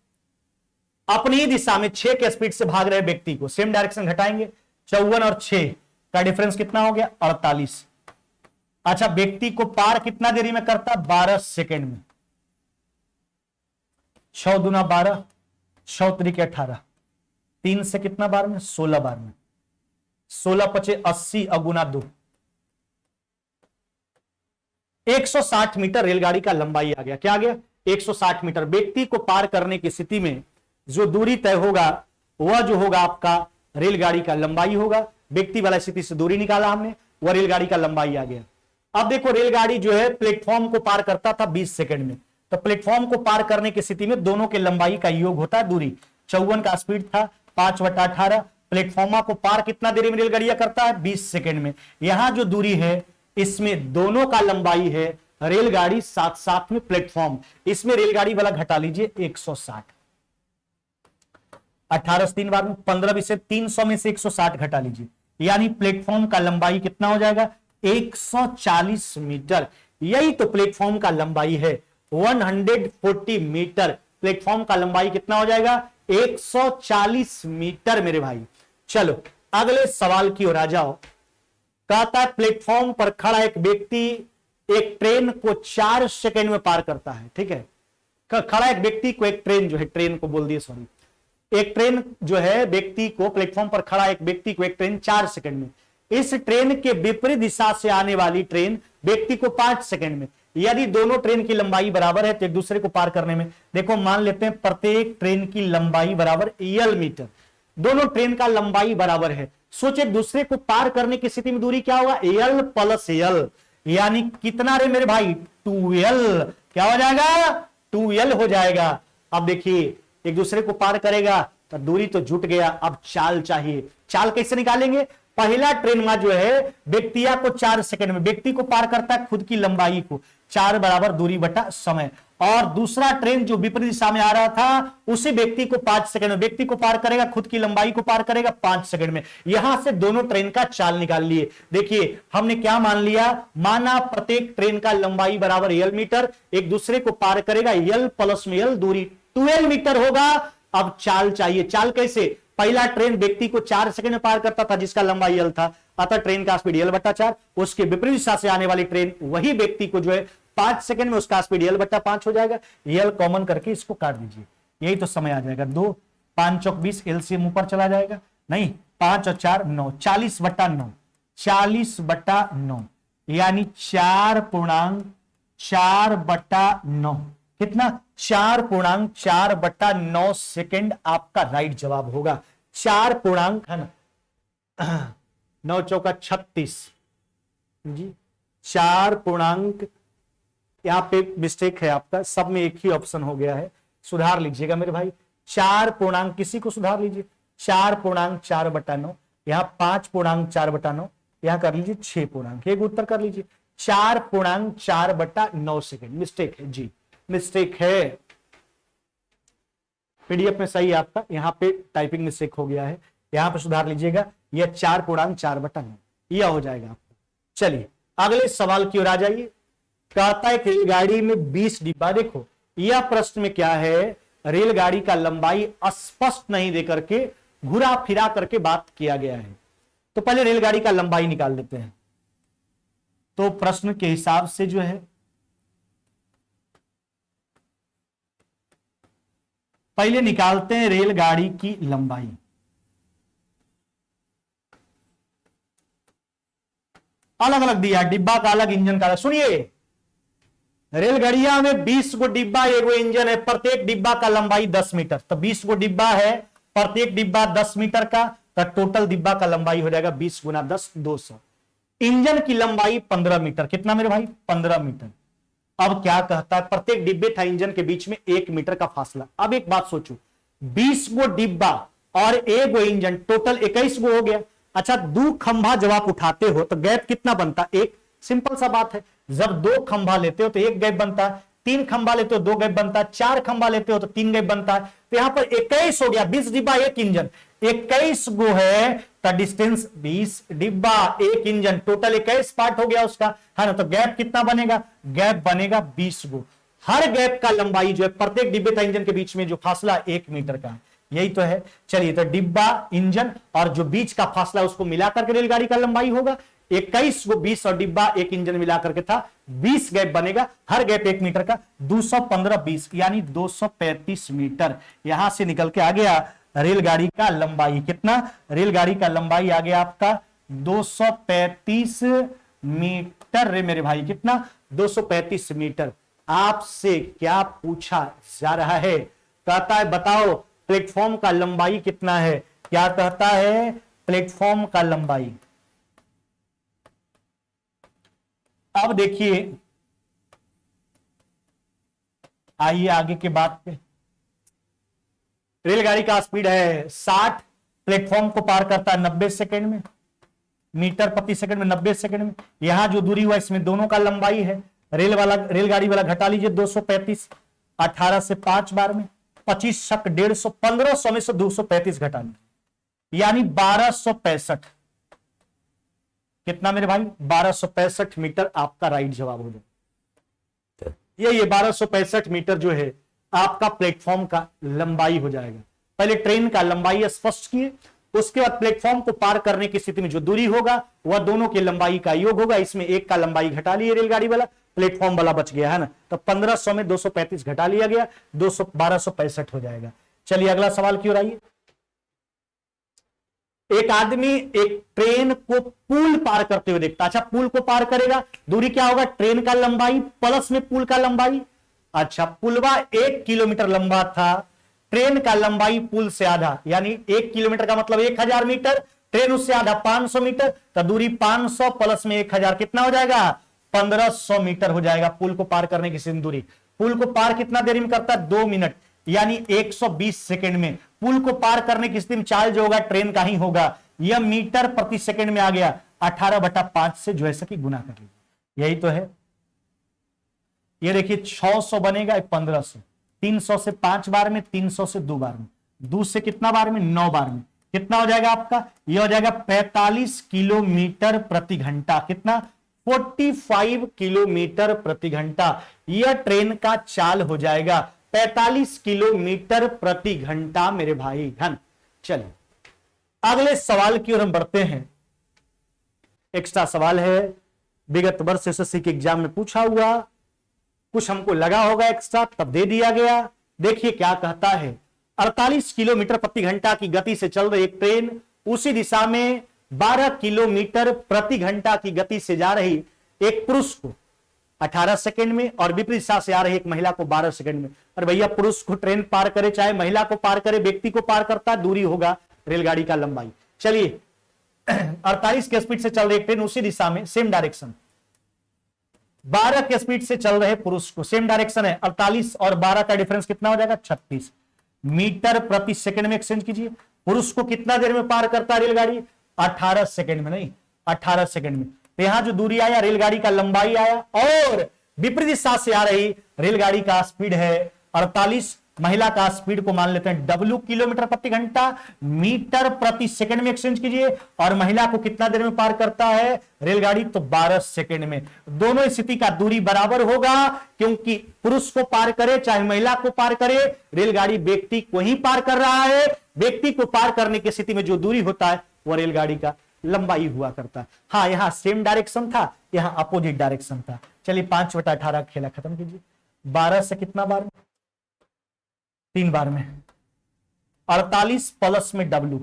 अपनी दिशा में 6 के स्पीड से भाग रहे व्यक्ति को सेम डायरेक्शन घटाएंगे, 54 और 6 का डिफरेंस कितना हो गया 48। अच्छा व्यक्ति को पार कितना देरी में करता 12 सेकंड में, 6 दूना 12, 6 तरीके 18, 3 से कितना बार में 16 बार में, 16 पचे 80 अगुना 2, 160 मीटर रेलगाड़ी का लंबाई आ गया। क्या आ गया 160 मीटर। व्यक्ति को पार करने की स्थिति में जो दूरी तय होगा वह जो होगा आपका रेलगाड़ी का लंबाई होगा। व्यक्ति वाला स्थिति से दूरी निकाला हमने, वह रेलगाड़ी का लंबाई आ गया। अब देखो रेलगाड़ी जो है प्लेटफॉर्म को पार करता था 20 सेकंड में, तो प्लेटफॉर्म को पार करने की स्थिति में दोनों के लंबाई का योग होता है दूरी। 54 का स्पीड था 5/18, प्लेटफॉर्म को पार कितना देरी में रेलगाड़ियां करता है 20 सेकंड में। यहां जो दूरी है इसमें दोनों का लंबाई है रेलगाड़ी साथ साथ में प्लेटफॉर्म, इसमें रेलगाड़ी वाला घटा लीजिए 160, 18 से 3 बार में 15 से 300 में से 160 घटा लीजिए, यानी प्लेटफॉर्म का लंबाई कितना हो जाएगा 140 मीटर। यही तो प्लेटफॉर्म का लंबाई है 140 मीटर। प्लेटफॉर्म का लंबाई कितना हो जाएगा 140 मीटर मेरे भाई। चलो अगले सवाल की ओर आ जाओ। कहता है प्लेटफॉर्म पर खड़ा एक व्यक्ति एक ट्रेन को 4 सेकंड में पार करता है। ठीक है, खड़ा एक व्यक्ति को एक ट्रेन जो है, ट्रेन को बोल दिए सॉरी, एक ट्रेन जो है व्यक्ति को, प्लेटफॉर्म पर खड़ा एक व्यक्ति को एक ट्रेन 4 सेकंड में, इस ट्रेन के विपरीत दिशा से आने वाली ट्रेन व्यक्ति को 5 सेकंड में। यदि दोनों ट्रेन की लंबाई बराबर है तो एक दूसरे को पार करने में, देखो मान लेते हैं प्रत्येक ट्रेन की लंबाई बराबर एल मीटर, दोनों ट्रेन का लंबाई बराबर है। सोचे दूसरे को पार करने की स्थिति में दूरी क्या होगा एल प्लस एल, यानी कितना रे मेरे भाई 2l। क्या हो जाएगा 2l हो जाएगा। अब देखिए एक दूसरे को पार करेगा तो दूरी तो जुट गया, अब चाल चाहिए। चाल कैसे निकालेंगे, पहला ट्रेन में जो है व्यक्तिया को 4 सेकंड में, व्यक्ति को पार करता है खुद की लंबाई को, 4 बराबर दूरी बटा समय, और दूसरा ट्रेन जो विपरीत दिशा में आ रहा था उसी व्यक्ति को 5 सेकंड में, व्यक्ति को पार करेगा खुद की लंबाई को पार करेगा 5 सेकंड में। यहां से दोनों ट्रेन का चाल निकाल लिए। देखिए हमने क्या मान लिया, माना प्रत्येक ट्रेन का लंबाई बराबर एल मीटर, एक दूसरे को पार करेगा एल प्लस में एल, दूरी 2l मीटर होगा। अब चाल चाहिए, चाल कैसे, पहला ट्रेन व्यक्ति को 4 सेकंड में पार करता था जिसका लंबाई एल था, अतः ट्रेन का स्पीड एल बटा 4, उसके विपरीत दिशा से आने वाली ट्रेन वही व्यक्ति को जो है 5 सेकंड में, उसका स्पीड एल बटा 5 हो जाएगा। एल कॉमन करके इसको काट दीजिए, यही तो समय आ जाएगा 2, 5 चौक 20, एलसीएम ऊपर चला जाएगा, नहीं 5 और 4 9, 40 बटा 9, 40 बटा 9 यानी 4.4 बटा 9, कितना 4.4 बटा 9 सेकेंड आपका राइट जवाब होगा। 4 पूर्णांक है ना 9 चौका 36 जी, 4 पूर्णांक, यहां पे मिस्टेक है आपका, सब में एक ही ऑप्शन हो गया है, सुधार लीजिएगा मेरे भाई। 4 पूर्णांक, किसी को सुधार लीजिए, 4.4 बटा 9, यहां 5.4 बटा 9, यहां कर लीजिए 6 पूर्णांक, एक उत्तर कर लीजिए 4.4 बटा 9 सेकेंड। मिस्टेक है जी, मिस्टेक है, पीडीएफ में सही है आपका, यहां पे टाइपिंग मिस्टेक हो गया है, यहां पे सुधार लीजिएगा, यह 4.4 बटा 9 यह हो जाएगा आपका। चलिए अगले सवाल की ओर आ जाइए। कहता है कि रेलगाड़ी में 20 डिब्बा। देखो यह प्रश्न में क्या है, रेलगाड़ी का लंबाई स्पष्ट नहीं देकर के घुरा फिरा करके बात किया गया है। तो पहले रेलगाड़ी का लंबाई निकाल लेते हैं। तो प्रश्न के हिसाब से जो है पहले निकालते हैं रेलगाड़ी की लंबाई। अलग अलग दिया, डिब्बा का अलग, इंजन का अलग। सुनिए, रेलगाड़िया में 20 गो डिब्बा, एगो इंजन है, प्रत्येक डिब्बा का लंबाई 10 मीटर। तो 20 गो डिब्बा है, प्रत्येक डिब्बा 10 मीटर का, तो टोटल डिब्बा का लंबाई हो जाएगा 20 गुना 10, 200। इंजन की लंबाई 15 मीटर। कितना मेरे भाई? 15 मीटर। अब क्या कहता है, प्रत्येक डिब्बे था इंजन के बीच में 1 मीटर का फासला। अब एक बात सोचो, 20 गो डिब्बा और एक गो इंजन, टोटल 21 गो हो गया। अच्छा, 2 खंभा जब आप उठाते हो तो गैप कितना बनता? 1। सिंपल सा बात है, जब 2 खंभा लेते हो तो 1 गैप बनता है, 3 खंभा लेते हो 2 गैप बनता है, 4 खंभा लेते हो तो 3 गैप बनता है। तो यहां पर 21 हो गया। 20 डिब्बा 1 इंजन, 21 गो है तो डिस्टेंस 20 डिब्बा 1 इंजन, टोटल 21 पार्ट हो गया उसका, है ना। तो गैप कितना बनेगा? गैप बनेगा 20 गो। हर गैप का लंबाई जो है, प्रत्येक डिब्बे का इंजन के बीच में जो फासला 1 मीटर का है, यही तो है। चलिए, तो डिब्बा, इंजन और जो बीच का फासला उसको मिलाकर के रेलगाड़ी का लंबाई होगा। 21 को 20 और डिब्बा 1 इंजन मिलाकर के था, 20 गैप बनेगा, हर गैप 1 मीटर का। 215 20 यानी 235 मीटर यहां से निकल के आ गया रेलगाड़ी का लंबाई। कितना? रेलगाड़ी का लंबाई आ गया आपका 235 मीटर। रे मेरे भाई, कितना? 235 मीटर। आपसे क्या पूछा जा रहा है? कहता है बताओ प्लेटफॉर्म का लंबाई कितना है। क्या कहता है? प्लेटफॉर्म का लंबाई। अब देखिए, आइए आगे के बात पे। रेलगाड़ी का स्पीड है 60, प्लेटफॉर्म को पार करता है 90 सेकंड में, मीटर प्रति सेकंड में, 90 सेकंड में। यहां जो दूरी हुआ इसमें दोनों का लंबाई है। रेलगाड़ी वाला घटा लीजिए 235, 18 से 5 बार में, 25 शक 150, 1500 में से 235 घटा लीजिए यानी 1265। कितना मेरे भाई? 1265 मीटर आपका राइट जवाब हो जाए। ये 1265 मीटर जो है आपका प्लेटफॉर्म का लंबाई हो जाएगा। पहले ट्रेन का लंबाई स्पष्ट किए, उसके बाद प्लेटफॉर्म को पार करने की स्थिति में जो दूरी होगा वह दोनों की लंबाई का योग होगा। इसमें एक का लंबाई घटा लिए रेलगाड़ी वाला, प्लेटफॉर्म वाला बच गया, है ना। तो 1500 में 235 घटा लिया गया, 1265 हो जाएगा। चलिए अगला सवाल की ओर आइए। एक आदमी एक ट्रेन को पुल पार करते हुए देखता। अच्छा, पुल को पार करेगा, दूरी क्या होगा? ट्रेन का लंबाई प्लस में पुल का लंबाई। अच्छा, पुलवा 1 किलोमीटर लंबा था, ट्रेन का लंबाई पुल से आधा, यानी 1 किलोमीटर का मतलब 1000 मीटर, ट्रेन उससे आधा 500 मीटर। तो दूरी 500 प्लस में 1000 कितना हो जाएगा? 1500 मीटर हो जाएगा पुल को पार करने की दूरी। पुल को पार कितना देरी में करता है? 2 मिनट यानी 120 सेकंड में। पुल को पार करने की स्थिति में चाल जो होगा ट्रेन का ही होगा। यह मीटर प्रति सेकंड में आ गया, 18/5 से जो है सकी गुना कर लीजिए, यही तो है। ये देखिए 600 बनेगा 1500, 300 से 5 बार में, 300 से 2 बार में, 2 से कितना बार में? 9 बार में। कितना हो जाएगा आपका? यह हो जाएगा 45 किलोमीटर प्रति घंटा। कितना? 45 किलोमीटर प्रति घंटा यह ट्रेन का चाल हो जाएगा। 45 किलोमीटर प्रति घंटा मेरे भाई घन। चलिए अगले सवाल की ओर हम बढ़ते हैं। एक्स्ट्रा सवाल है, विगत वर्ष एसएससी के एग्जाम में पूछा हुआ, कुछ हमको लगा होगा एक्स्ट्रा तब दे दिया गया। देखिए क्या कहता है, 48 किलोमीटर प्रति घंटा की गति से चल रही एक ट्रेन उसी दिशा में 12 किलोमीटर प्रति घंटा की गति से जा रही एक पुरुष को 18 सेकंड में और विपरीत दिशा से आ रही एक महिला को 12 सेकंड में। और भैया पुरुष को ट्रेन पार करे चाहे महिला को पार करे, व्यक्ति को पार करता, दूरी होगा रेलगाड़ी का लंबाई। चलिए 48 के स्पीड से चल रही ट्रेन उसी दिशा में सेम डायरेक्शन, 12 के स्पीड से चल रहे पुरुष को सेम डायरेक्शन है, 48 और 12 का डिफरेंस कितना हो जाएगा? 36 मीटर प्रति सेकंड में एक्सचेंज कीजिए। पुरुष को कितना देर में पार करता है रेलगाड़ी? 18 सेकंड में, नहीं 18 सेकंड में। तो यहां जो दूरी आया रेलगाड़ी का लंबाई आया, और विपरीत दिशा से आ रही रेलगाड़ी का स्पीड है 48 महिला का स्पीड को मान लेते हैं W किलोमीटर प्रति घंटा, मीटर प्रति सेकंड में एक्सचेंज कीजिए, और महिला को कितना देर में पार करता है रेलगाड़ी, तो 12 सेकंड में। दोनों स्थिति का दूरी बराबर होगा, क्योंकि पुरुष को पार करे चाहे महिला को पार करे, रेलगाड़ी व्यक्ति को ही पार कर रहा है। व्यक्ति को पार करने की स्थिति में जो दूरी होता है वह रेलगाड़ी का लंबाई हुआ करता है। हाँ, यहां सेम डायरेक्शन था, यहां अपोजिट डायरेक्शन था। चलिए 5/18 खेला खत्म कीजिए। 12 से कितना बार में, 3 बार में, 48 प्लस में W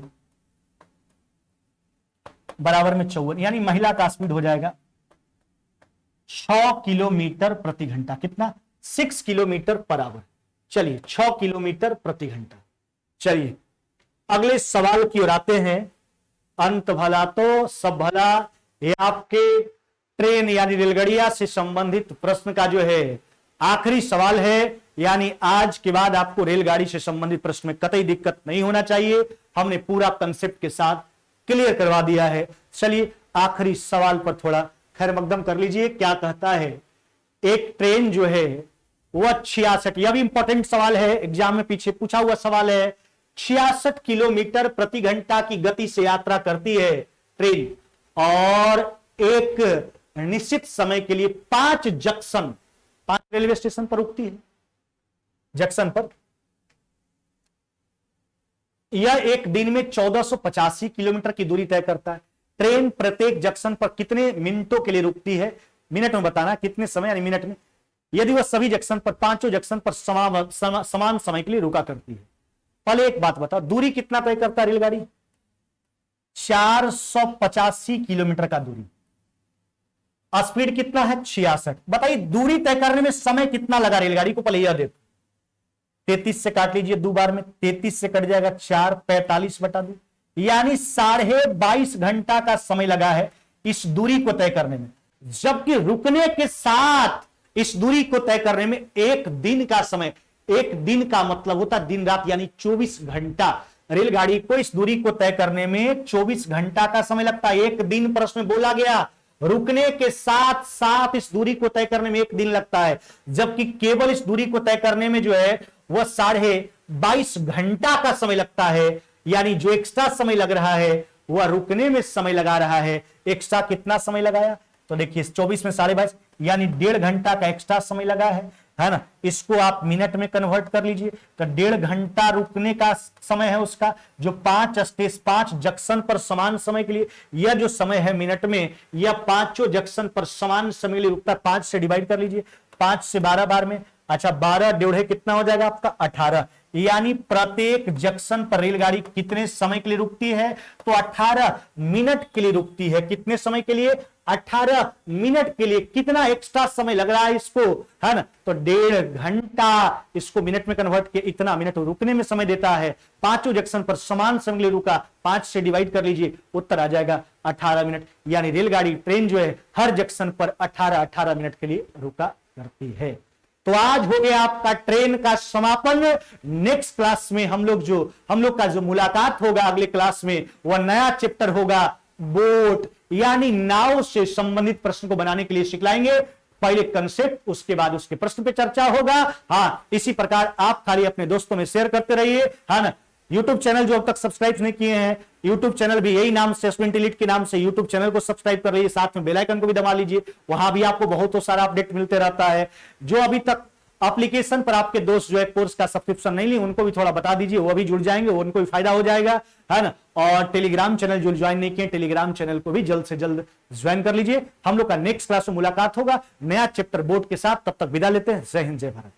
बराबर में 54, यानी महिला का स्पीड हो जाएगा 6 किलोमीटर प्रति घंटा। कितना? 6 किलोमीटर पर आवर। चलिए 6 किलोमीटर प्रति घंटा। चलिए अगले सवाल की ओर आते हैं। अंत भला तो सब भला, ये आपके ट्रेन यानी रेलगाड़ियां से संबंधित प्रश्न का जो है आखिरी सवाल है, यानी आज के बाद आपको रेलगाड़ी से संबंधित प्रश्न में कतई दिक्कत नहीं होना चाहिए। हमने पूरा कंसेप्ट के साथ क्लियर करवा दिया है। चलिए आखिरी सवाल पर थोड़ा खैर मकदम कर लीजिए। क्या कहता है, एक ट्रेन जो है वह 66, यह भी इंपॉर्टेंट सवाल है, एग्जाम में पीछे पूछा हुआ सवाल है। 66 किलोमीटर प्रति घंटा की गति से यात्रा करती है ट्रेन, और एक निश्चित समय के लिए 5 जंक्शन, 5 रेलवे स्टेशन पर रुकती है। जंक्शन पर यह एक दिन में 1485 किलोमीटर की दूरी तय करता है। ट्रेन प्रत्येक जंक्शन पर कितने मिनटों के लिए रुकती है? मिनट में बताना, कितने समय यानी मिनट में। यदि वह सभी जंक्शन पर, 5 जंक्शन पर समान समय के लिए रुका करती है। पहले एक बात बताओ, दूरी कितना तय करता है रेलगाड़ी? 485 किलोमीटर का दूरी। स्पीड कितना है? 66। बताइए दूरी तय करने में समय कितना लगा रेलगाड़ी को, पहले यह देखो। 33 से काट लीजिए 2 बार में, 33 से कट जाएगा 4, 45/2, यानी 22.5 घंटा का समय लगा है इस दूरी को तय करने में। जबकि रुकने के साथ इस दूरी को तय करने में 1 दिन का समय, 1 दिन का मतलब होता दिन रात, यानी 24 घंटा। रेलगाड़ी को इस दूरी को तय करने में 24 घंटा का समय लगता है। 1 दिन प्रश्न में बोला गया, रुकने के साथ साथ इस दूरी को तय करने में 1 दिन लगता है, जबकि केवल इस दूरी को तय करने में जो है वह 22.5 घंटा का समय लगता है। यानी जो एक्स्ट्रा समय लग रहा है वह रुकने में समय लगा रहा है। एक्स्ट्रा कितना समय लगाया? तो देखिए 24 में 22.5, यानी 1.5 घंटा का एक्स्ट्रा समय लगा है ना। इसको आप मिनट में कन्वर्ट कर लीजिए तो 1.5 घंटा रुकने का समय है उसका, जो 5 जंक्शन पर समान समय के लिए, यह जो समय है मिनट में, यह 5 जंक्शन पर समान समय के लिए रुकता है। 5 से डिवाइड कर लीजिए, 5 से 12 बार में, अच्छा 12 डेढ़े कितना हो जाएगा आपका? 18, यानी प्रत्येक जंक्शन पर रेलगाड़ी कितने समय के लिए रुकती है? तो 18 मिनट के लिए रुकती है। कितने समय के लिए? 18 मिनट के लिए। कितना एक्स्ट्रा समय लग रहा है इसको, है ना? तो 1.5 घंटा इसको मिनट में कन्वर्ट किया, इतना मिनट रुकने में समय देता है। 5 जंक्शन पर समान समय के लिए रुका, 5 से डिवाइड कर लीजिए, उत्तर आ जाएगा 18 मिनट। यानी रेलगाड़ी ट्रेन जो है हर जंक्शन पर 18 मिनट के लिए रुका करती है। तो आज हो गया आपका ट्रेन का समापन। नेक्स्ट क्लास में हम लोग का जो मुलाकात होगा अगले क्लास में, वह नया चैप्टर होगा बोट, यानी नाव से संबंधित प्रश्न को बनाने के लिए सिखलाएंगे। पहले कंसेप्ट, उसके बाद उसके प्रश्न पे चर्चा होगा। हाँ, इसी प्रकार आप खाली अपने दोस्तों में शेयर करते रहिए, है ना। यूट्यूब चैनल जो अब तक सब्सक्राइब नहीं किए हैं, यूट्यूब चैनल भी यही नाम से, स्टूडेंट एलीट के नाम से यूट्यूब चैनल को सब्सक्राइब कर लीजिए, साथ में बेल आइकन को भी दबा लीजिए। वहां भी आपको बहुत सारा अपडेट मिलते रहता है। जो अभी तक एप्लीकेशन पर आपके दोस्त जो है कोर्स का सब्सक्रिप्शन नहीं लिए, उनको भी थोड़ा बता दीजिए, वो भी जुड़ जाएंगे, उनको भी फायदा हो जाएगा, है ना। और टेलीग्राम चैनल जो ज्वाइन नहीं किए, टेलीग्राम चैनल को भी जल्द से जल्द ज्वाइन कर लीजिए। हम लोग का नेक्स्ट क्लास में मुलाकात होगा नया चैप्टर बोर्ड के साथ। तब तक विदा लेते हैं। जय हिंद, जय भारत।